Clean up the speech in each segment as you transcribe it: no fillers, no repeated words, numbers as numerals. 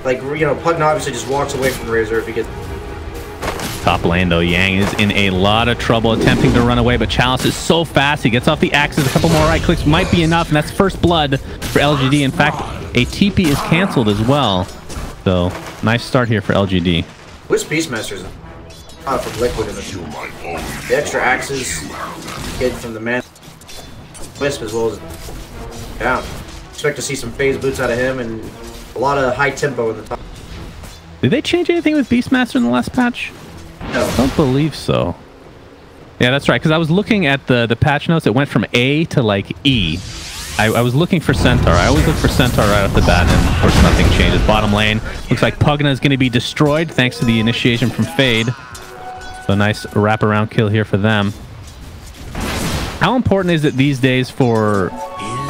Like, you know, Pugna obviously just walks away from Razor if he gets... Top lane, though, Yang is in a lot of trouble attempting to run away, but Chalice is so fast. He gets off the axes. A couple more right clicks might be enough, and that's first blood for LGD. In fact, a TP is canceled as well. So, nice start here for LGD. Which Beastmasters from Liquid in the extra axes, kid from the man Wisp as well as down. Expect to see some phase boots out of him and a lot of high tempo in the top. Did they change anything with Beastmaster in the last patch? No. I don't believe so. Yeah, that's right, because I was looking at the patch notes. It went from A to like E. I was looking for Centaur. I always look for Centaur right off the bat, and of course nothing changes. Bottom lane, looks like Pugna is going to be destroyed thanks to the initiation from Fade. So nice wraparound kill here for them. How important is it these days for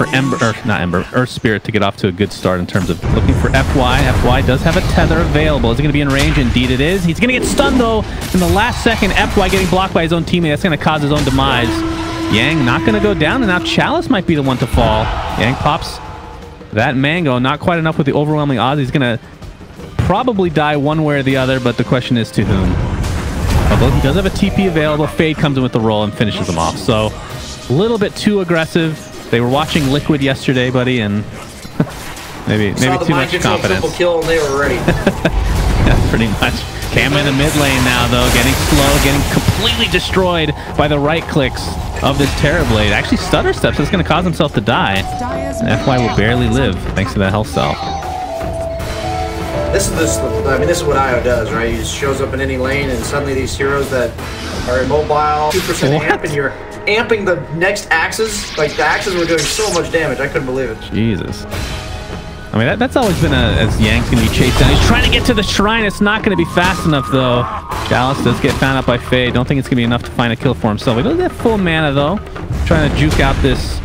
Earth Spirit to get off to a good start in terms of looking for FY? FY does have a tether available. Is it going to be in range? Indeed it is. He's going to get stunned though in the last second. FY getting blocked by his own teammate. That's going to cause his own demise. Yang not going to go down, and now Chalice might be the one to fall. Yang pops that mango. Not quite enough with the overwhelming odds. He's going to probably die one way or the other, but the question is to whom. Although he does have a TP available, Fade comes in with the roll and finishes him off. So a little bit too aggressive. They were watching Liquid yesterday, buddy, and maybe too much confidence. Kill and they were ready. Yeah, pretty much. Cam in the mid lane now, though, getting slow, getting completely destroyed by the right clicks of this Terrorblade. Actually, stutter steps. That's going to cause himself to die. And FY will barely live thanks to that health cell. This is what IO does, right? He just shows up in any lane, and suddenly these heroes that are immobile, 2% amp, and you're amping the next axes. Like, the axes were doing so much damage. I couldn't believe it. Jesus. I mean, that's always been as Yang's going to be chased down. He's trying to get to the shrine. It's not going to be fast enough, though. Chalice does get found out by Fade. Don't think it's going to be enough to find a kill for himself. He doesn't have full mana, though. Trying to juke out this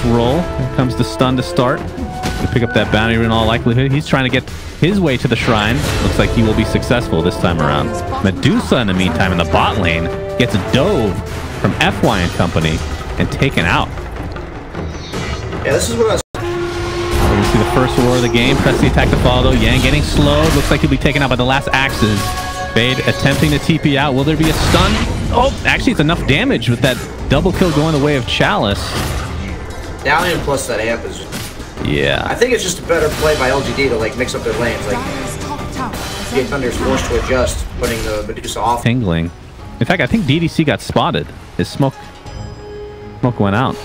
roll. Here comes the stun to start. To pick up that bounty in all likelihood. He's trying to get his way to the shrine. Looks like he will be successful this time around. Medusa, in the meantime, in the bot lane, gets dove from FY and company and taken out. Yeah, this is what I was... We're gonna see the first roar of the game. Press the attack to follow, though. Yang getting slowed. Looks like he'll be taken out by the last axes. Fade attempting to TP out. Will there be a stun? Oh, actually, it's enough damage with that double kill going the way of Chalice. Dalian plus that amp is... Yeah. I think it's just a better play by LGD to, like, mix up their lanes. Like, Gate Thunder's forced to adjust, putting the Medusa off. Tingling. In fact, I think DDC got spotted. His smoke went out.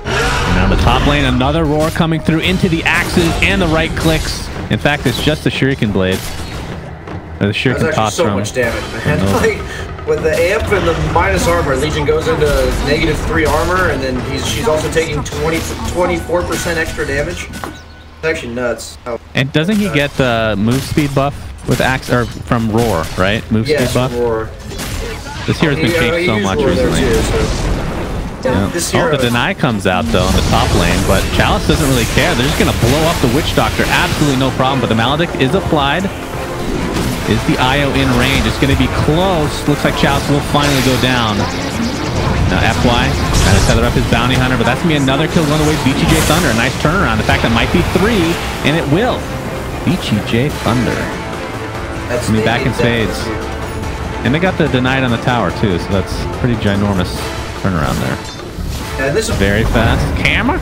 And on the top lane, another roar coming through into the axes and the right clicks. In fact, it's just the Shuriken Blade. Or the Shuriken toss so much damage, man. Like, with the amp and the minus armor, Legion goes into -3 armor, and then she's also taking 24% extra damage. It's actually nuts. And doesn't he get the move speed buff with axe or from Roar, right? Move speed buff. Roar. This hero's been changed so much recently. The deny comes out though in the top lane, but Chalice doesn't really care. They're just gonna blow up the Witch Doctor. Absolutely no problem. But the Maledict is applied. Is the IO in range? It's going to be close. Looks like Chalice will finally go down. Now FY trying to tether up his bounty hunter, but that's going to be another kill going away. VGJ Thunder, a nice turnaround. In fact, that might be 3, and it will. VGJ Thunder. That's going to be back in spades. And they got the denied on the tower too, so that's pretty ginormous turnaround there. And this is very fast. Camera.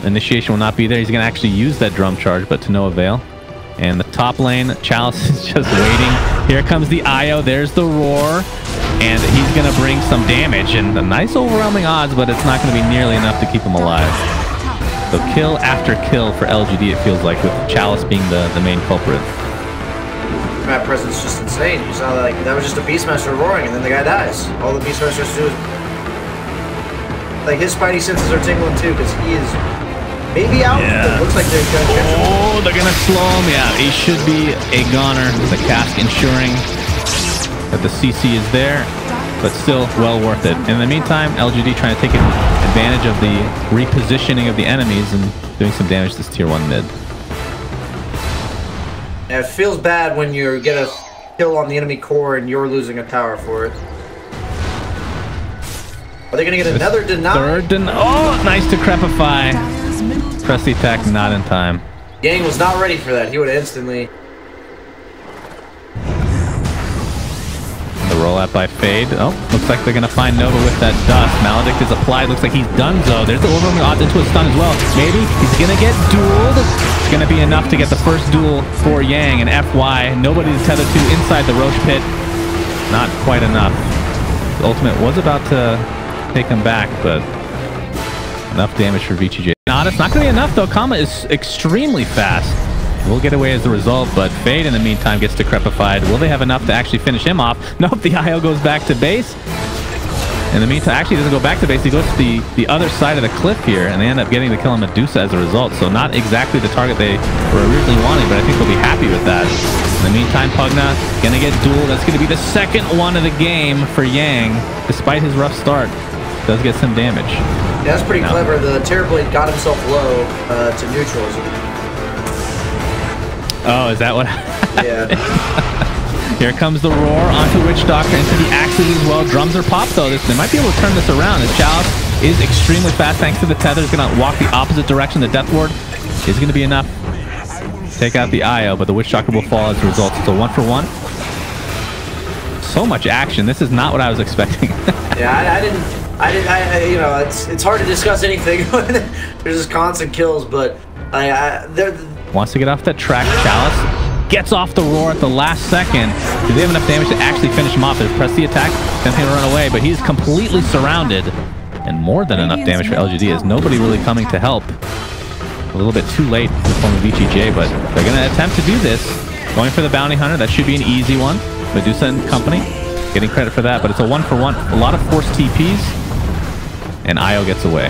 Initiation will not be there. He's going to actually use that drum charge, but to no avail. And the top lane, Chalice is just waiting. Here comes the IO. There's the roar. And he's going to bring some damage. And a nice overwhelming odds, but it's not going to be nearly enough to keep him alive. So kill after kill for LGD, it feels like, with Chalice being the main culprit. Map presence is just insane. You saw that was just a Beastmaster roaring, and then the guy dies. All the Beastmaster has to do is... Like, his spidey senses are tingling too, because he is... Maybe out. Yeah. It looks like they're going to catch him. Oh, they're going to slow him. Yeah, he should be a goner. The cask ensuring that the CC is there, but still well worth it. In the meantime, LGD trying to take advantage of the repositioning of the enemies and doing some damage to this tier 1 mid. Yeah, it feels bad when you get a kill on the enemy core and you're losing a tower for it. Are they going to get another deny? Third deny. Oh, nice to Crepify. Press the attack, not in time. Yang was not ready for that. He would instantly... The rollout by Fade. Oh, looks like they're going to find Nova with that dust. Maledict is applied. Looks like he's donezo. There's the overwhelming odds into a stun as well. Maybe he's going to get dueled. It's going to be enough to get the first duel for Yang and FY. Nobody to tether to inside the Roche pit. Not quite enough. The ultimate was about to take him back, but enough damage for VGJ. It's not going to be enough, though. Kama is extremely fast. We'll get away as the result, but Fade in the meantime gets decrepified. Will they have enough to actually finish him off? Nope, the IO goes back to base. In the meantime, actually he doesn't go back to base. He goes to the other side of the cliff here, and they end up getting the kill on Medusa as a result. So not exactly the target they were originally wanting, but I think they'll be happy with that. In the meantime, Pugna gonna get dueled. That's gonna be the second one of the game for Yang. Despite his rough start, does get some damage. Yeah, that's pretty clever. The Terrorblade got himself low to neutrals. Oh, is that what? Yeah. Here comes the roar onto Witch Doctor, into the axes as well. Drums are popped though. They might be able to turn this around. As Chalice is extremely fast thanks to the tether. Is going to walk the opposite direction. The Death Ward is going to be enough to take out the IO, but the Witch Doctor will fall as a result. It's a 1-for-1. So much action. This is not what I was expecting. Yeah, I you know, it's hard to discuss anything when there's just constant kills, but wants to get off that track. Chalice gets off the roar at the last second. Do they have enough damage to actually finish him off? They press the attack, then he'll run away, but he's completely surrounded. And more than enough damage for LGD as nobody really coming to help. A little bit too late in the form of VGJ, but they're going to attempt to do this. Going for the Bounty Hunter. That should be an easy one. Medusa and company getting credit for that, but it's a 1-for-1. A lot of forced TPs, and IO gets away.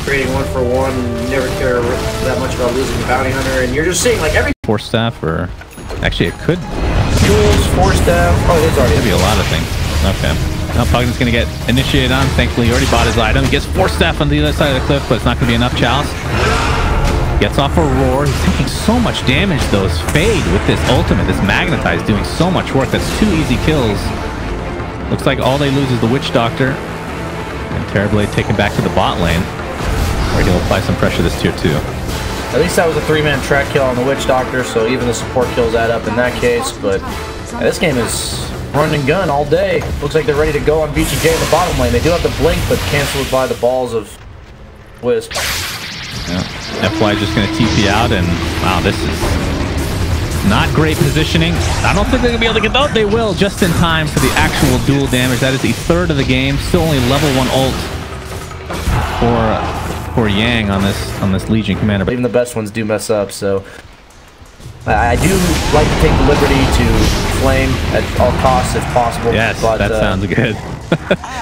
Creating 1-for-1, never care that much about losing the Bounty Hunter, and you're just seeing like every Force staff, or actually it could Jules, force staff. Oh, there's already be a lot of things. Okay. Now Pugna's gonna get initiated on. Thankfully, he already bought his item. He gets force staff on the other side of the cliff, but it's not gonna be enough. Chalice gets off a roar. He's taking so much damage though. His Fade with this ultimate, this Magnetize, doing so much work. That's 2 easy kills. Looks like all they lose is the Witch Doctor. And Terrorblade taken back to the bot lane, where he'll apply some pressure this tier 2. At least that was a 3-man track kill on the Witch Doctor, so even the support kills add up in that case, but this game is run and gun all day. Looks like they're ready to go on VGJ in the bottom lane. They do have the blink, but canceled by the balls of Wisp. Yeah. FY just going to TP out, and wow, this is not great positioning. I don't think they're going to be able to get out. They will just in time for the actual dual damage. That is the third of the game. Still only level 1 ult for Yang on this Legion commander. Even the best ones do mess up, so I do like to take the liberty to flame at all costs if possible. Yes, but, that sounds good.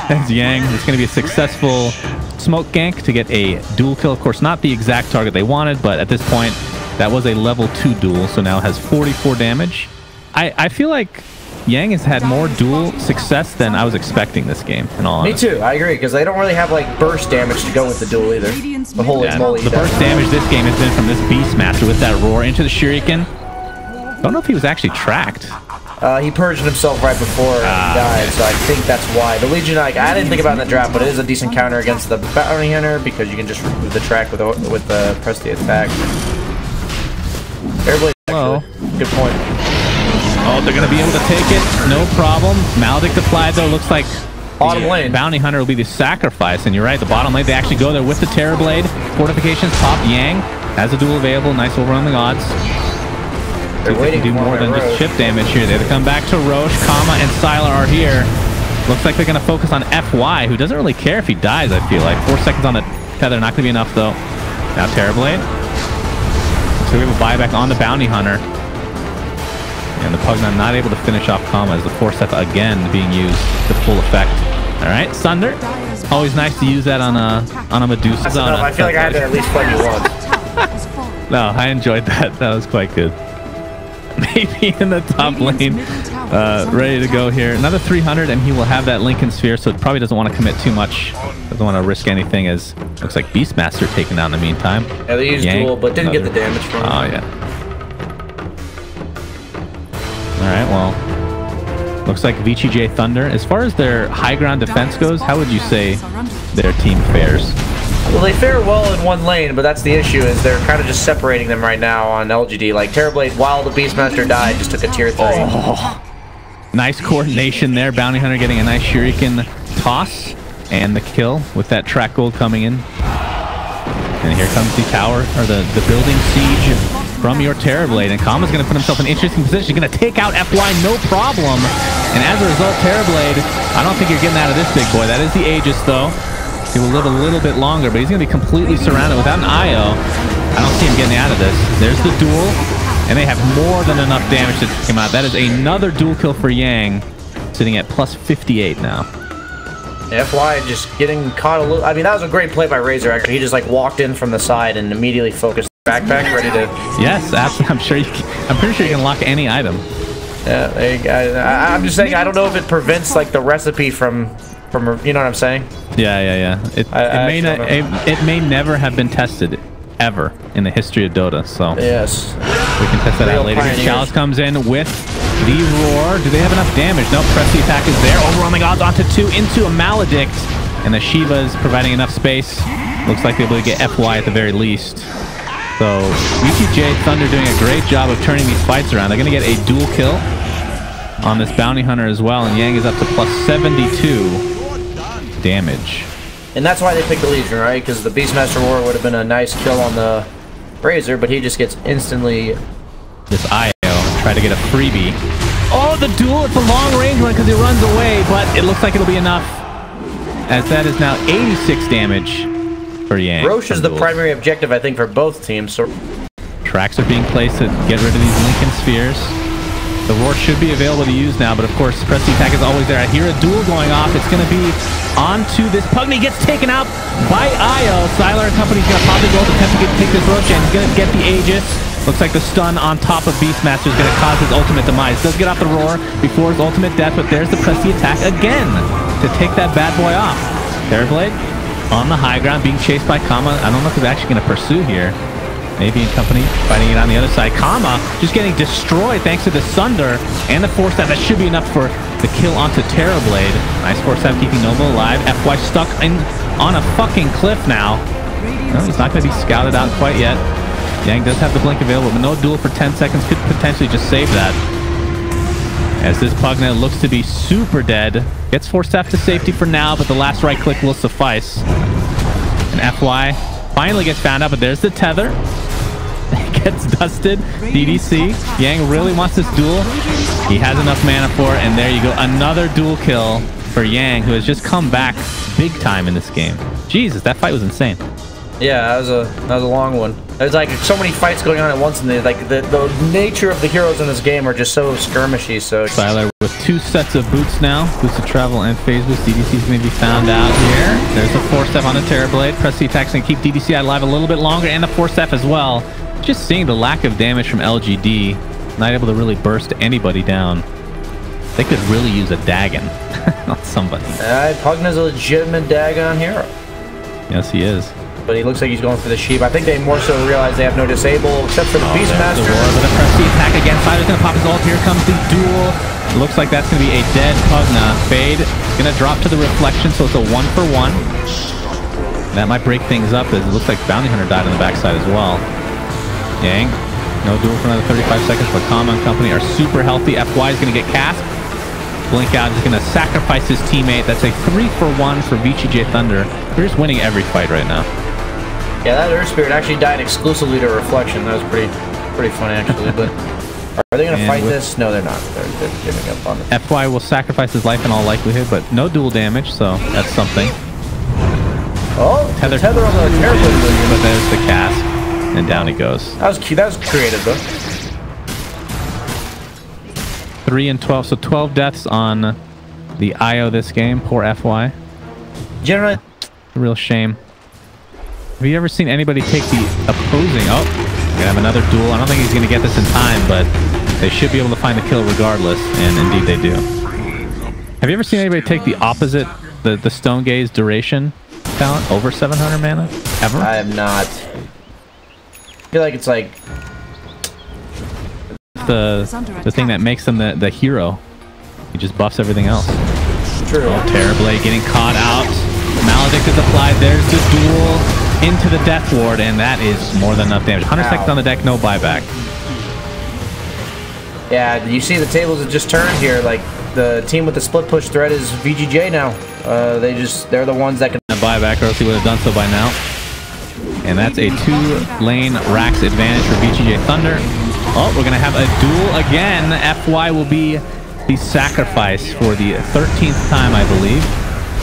As Yang, it's going to be a successful smoke gank to get a dual kill. Of course, not the exact target they wanted, but at this point, that was a level 2 duel, so now it has 44 damage. I feel like Yang has had more duel success than I was expecting this game, in all honesty. Me too, I agree, because they don't really have like burst damage to go with the duel either. The holy moly. The burst damage this game has been from this Beastmaster with that roar into the Shuriken. Don't know if he was actually tracked. He purged himself right before he died, so I think that's why. The Legion, like, I didn't think about it in the draft, but it is a decent counter against the Bounty Hunter because you can just remove the track with the press the attack. Hello. Good point. Oh, they're going to be able to take it. No problem. Maledict applied, though. Looks like bottom lane. Bounty Hunter will be the sacrifice, and you're right. The bottom lane, they actually go there with the Terrorblade. Fortifications, top Yang has a duel available. Nice overwhelming odds. They're waiting to do more than just chip damage here. They have to come back to Roche. Kama and Sylar are here. Looks like they're going to focus on FY, who doesn't really care if he dies, I feel like. 4 seconds on the tether, not going to be enough, though. Now Terrorblade. So we have a buyback on the Bounty Hunter. And the Pugna not able to finish off Kama as the Force Step again being used to full effect. All right, Sunder. Always nice to use that on a Medusa. I feel like I had to at least play you once. No, I enjoyed that. That was quite good. Maybe in the top lane, ready to go here. Another 300, and he will have that Lincoln Sphere, so it probably doesn't want to commit too much. Doesn't want to risk anything, as looks like Beastmaster taken down in the meantime. Yeah, they used duel, but didn't get the damage from it. Oh, yeah. All right, well, looks like VGJ Thunder. As far as their high ground defense goes, how would you say their team fares? Well, they fare well in one lane, but that's the issue, is they're kind of just separating them right now on LGD. Like, Terrorblade, while the Beastmaster died, just took a tier 3. Oh. Nice coordination there. Bounty Hunter getting a nice shuriken toss. And the kill with that track gold coming in. And here comes the tower, or the building siege from your Terrorblade. And Kama's going to put himself in an interesting position. He's going to take out FY, no problem. And as a result, Terrorblade, I don't think you're getting out of this big boy. That is the Aegis, though. He will live a little bit longer, but he's going to be completely surrounded without an IO. I don't see him getting out of this. There's the duel, and they have more than enough damage to take him out. That is another duel kill for Yang, sitting at plus 58 now. FY just getting caught a little. I mean, that was a great play by Razor, actually. He just like walked in from the side and immediately focused the backpack, ready to. Yes, absolutely. I'm pretty sure you can lock any item. Yeah, there you go. I'm just saying, I don't know if it prevents like the recipe from you know what I'm saying? Yeah. It may never have been tested ever in the history of Dota. So yes, we can test that out later. Chalice comes in with the roar. Do they have enough damage? Nope. Press the attack is there. Overwhelming odds onto 2 into a Maledict. And the Shiva's providing enough space. Looks like they'll be able to get FY at the very least. So VGJ Thunder doing a great job of turning these fights around. They're going to get a dual kill on this Bounty Hunter as well. And Yang is up to plus 72 damage. And that's why they picked the Legion, right? Because the Beastmaster War would have been a nice kill on the Razor, but he just gets instantly... This IO. Try to get a freebie. Oh, the duel! It's a long range one because he runs away, but it looks like it'll be enough. As that is now 86 damage for Yang. Roche is the primary objective, I think, for both teams. So tracks are being placed to get rid of these Lincoln Spheres. The roar should be available to use now, but of course, press the attack is always there. I hear a duel going off. It's going to be onto this Pugny. Gets taken out by IO. Sylar and company's going to pop the gold, attempt to take this Roche, and he's going to get the Aegis. Looks like the stun on top of Beastmaster is going to cause his ultimate demise. Does get off the roar before his ultimate death, but there's the press the attack again to take that bad boy off. Terrorblade on the high ground, being chased by Kama. I don't know if he's actually going to pursue here. Maybe in company, fighting it on the other side. Kama just getting destroyed thanks to the Sunder and the Force Staff. That should be enough for the kill onto Terrorblade. Nice Force Staff keeping Nova alive. FY stuck on a fucking cliff now. No, he's not going to be scouted out quite yet. Yang does have the blink available, but no duel for 10 seconds could potentially just save that. As this Pugna looks to be super dead. Gets Force Staff to safety for now, but the last right click will suffice. And FY finally gets found out, but there's the tether. Gets dusted. DDC. Yang really wants this duel. He has enough mana for it, and there you go. Another duel kill for Yang, who has just come back big time in this game. Jesus, that fight was insane. Yeah, that was a long one. There's like so many fights going on at once, and the nature of the heroes in this game are just so skirmishy. So Sylar with 2 sets of boots now, boots of travel and phase boost. DDC's going to be found out here. There's the Force Staff on the Terrorblade. Press the attack's going to keep DDC alive a little bit longer, and the Force Staff as well. Just seeing the lack of damage from LGD, not able to really burst anybody down. They could really use a Dagon on somebody. Pugna's a legitimate Dagon hero. Yes, he is. But he looks like he's going for the sheep. I think they more so realize they have no disable except for the Beastmaster. But a press the attack again. Sylar's going to pop his ult. Here comes the duel. It looks like that's going to be a dead Pugna. Fade going to drop to the reflection, so it's a 1-for-1. That might break things up, as it looks like Bounty Hunter died on the backside as well. Yang, no duel for another 35 seconds, but Kama and company are super healthy. FY is going to get cast. Blink out is going to sacrifice his teammate. That's a 3-for-1 for VGJ Thunder. They're just winning every fight right now. Yeah, that Earth Spirit actually died exclusively to reflection. That was pretty fun actually. But are they going to fight this? No, they're not. They're giving up on it. FY will sacrifice his life in all likelihood, but no dual damage, so that's something. Oh, tether on the Terrorblade. But there's the cast, and down he goes. That was cute. That was creative though. 3 and 12, so 12 deaths on the IO this game. Poor FY. Generally, a real shame. Have you ever seen anybody take the opposing? Oh, we're gonna have another duel. I don't think he's gonna get this in time, but they should be able to find the kill regardless, and indeed they do. Have you ever seen anybody take the opposite, the Stone Gaze duration talent over 700 mana? Ever? I have not. I feel like it's like the thing that makes them the hero. He just buffs everything else. True. Oh, Terrorblade getting caught out. Maledict is applied. There's the duel into the Death Ward, and that is more than enough damage. 100 seconds on the deck, no buyback. Yeah, you see the tables have just turned here. Like, the team with the split push threat is VGJ now. They're the ones that can buy back, or else he would have done so by now. And that's a 2-lane Rax advantage for VGJ Thunder. Oh, we're going to have a duel again. FY will be the sacrifice for the 13th time, I believe.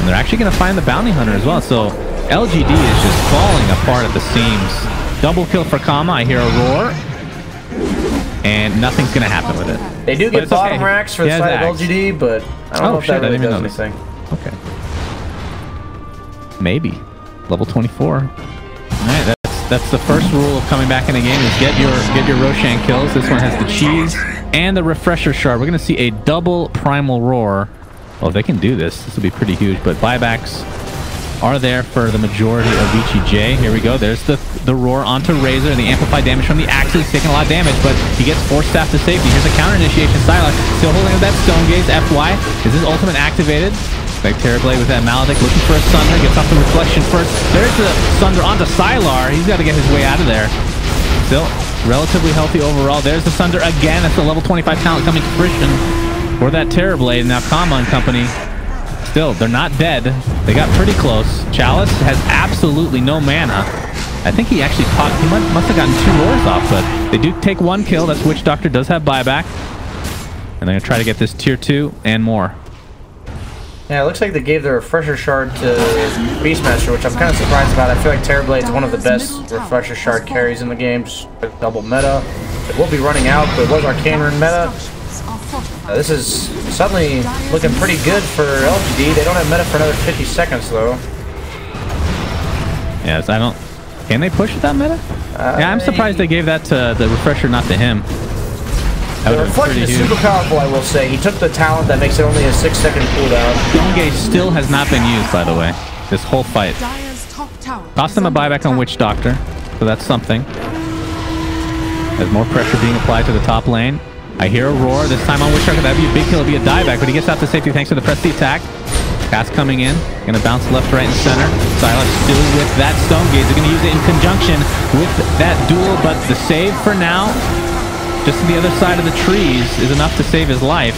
And they're actually going to find the Bounty Hunter as well. So LGD is just falling apart at the seams. Double kill for Kama. I hear a roar. And nothing's going to happen with it. They do get bottom racks for the side of LGD, but I don't know if that really does anything. Okay. Maybe. Level 24. All right, that's the first rule of coming back in a game is get your Roshan kills. This one has the cheese and the refresher shard. We're going to see a double primal roar. Well, if they can do this, this will be pretty huge. But buybacks are there for the majority of VGJ. Here we go. There's the roar onto Razor and the amplified damage from the axes. He's taking a lot of damage, but he gets force staff to safety. Here's a counter initiation. Sylar still holding that stone gaze. FY. Is his ultimate activated? Like Terrorblade with that Maledict looking for a Sunder. Gets off the reflection first. There's the Sunder onto Sylar. He's got to get his way out of there. Still relatively healthy overall. There's the Sunder again. That's the level 25 talent coming to fruition for that Terrorblade. Now Kama and company. Still, they're not dead. They got pretty close. Chalice has absolutely no mana. I think he actually popped. He must have gotten 2 roars off, but they do take 1 kill. That's Witch Doctor does have buyback. And they're going to try to get this tier 2 and more. Yeah, it looks like they gave the refresher shard to Beastmaster, which I'm kind of surprised about. I feel like Terrorblade is one of the best refresher shard carries in the game. Just double meta. It will be running out, but it was Arcane Rune meta. This is suddenly looking pretty good for LGD. They don't have meta for another 50 seconds, though. Yes, I don't... Can they push that meta? Yeah, I'm surprised they gave that to the refresher, not to him. The reflection is super powerful, I will say. He took the talent that makes it only a 6-second cooldown. Stone still has not been used, by the way. This whole fight. Cost them a buyback on Witch Doctor, so that's something. There's more pressure being applied to the top lane. I hear a roar. This time on Witch Doctor, that'd be a big kill. It'd be a dieback, but he gets out to safety thanks to the press the attack. Cast coming in. Gonna bounce left, right, and center. Sylar still with that Stone Gaze. They're gonna use it in conjunction with that duel, but the save for now, just to the other side of the trees, is enough to save his life.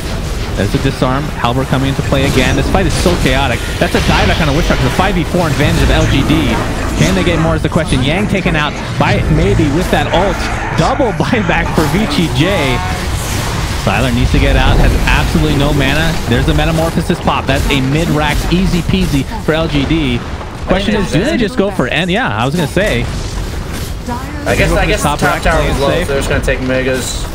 There's a disarm. Halberd coming into play again. This fight is so chaotic. That's a dieback on a Witch Doctor. The 5v4 advantage of LGD. Can they get more is the question. Yang taken out by maybe with that ult. Double buyback for VGJ. Sylar needs to get out, has absolutely no mana. There's the Metamorphosis pop. That's a mid-rack, easy peasy for LGD. Question is, do they just go for end? Yeah, I was going to say. I guess the top tower is low, so they're just going to take megas.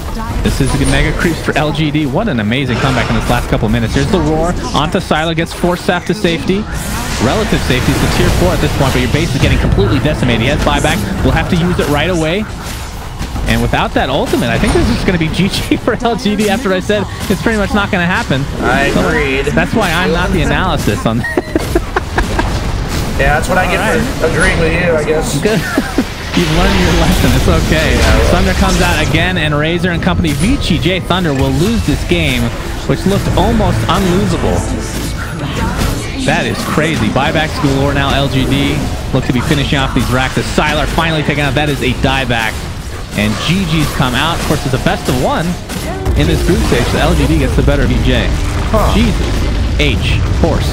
This is mega creeps for LGD. What an amazing comeback in this last couple minutes. Here's the roar. Onto Sylar, gets force staff to safety. Relative safety is the tier 4 at this point, but your base is getting completely decimated. He has buyback. We'll have to use it right away. And without that ultimate, I think this is going to be GG for LGD after I said it's pretty much not going to happen. I agreed. So that's why I'm not the analysis on that. Yeah, that's what I get for agreeing with you, I guess. Good. You've learned your lesson. It's okay. Yeah, Thunder comes out again, and Razor and company VGJ Thunder will lose this game, which looked almost unlosable. That is crazy. Buybacks galore now. LGD look to be finishing off these racks as Sylar finally taken out. That is a dieback. And GG's come out. Of course, it's a best of 1 in this group stage, so LGD gets the better of VJ. Jesus. H. Horse.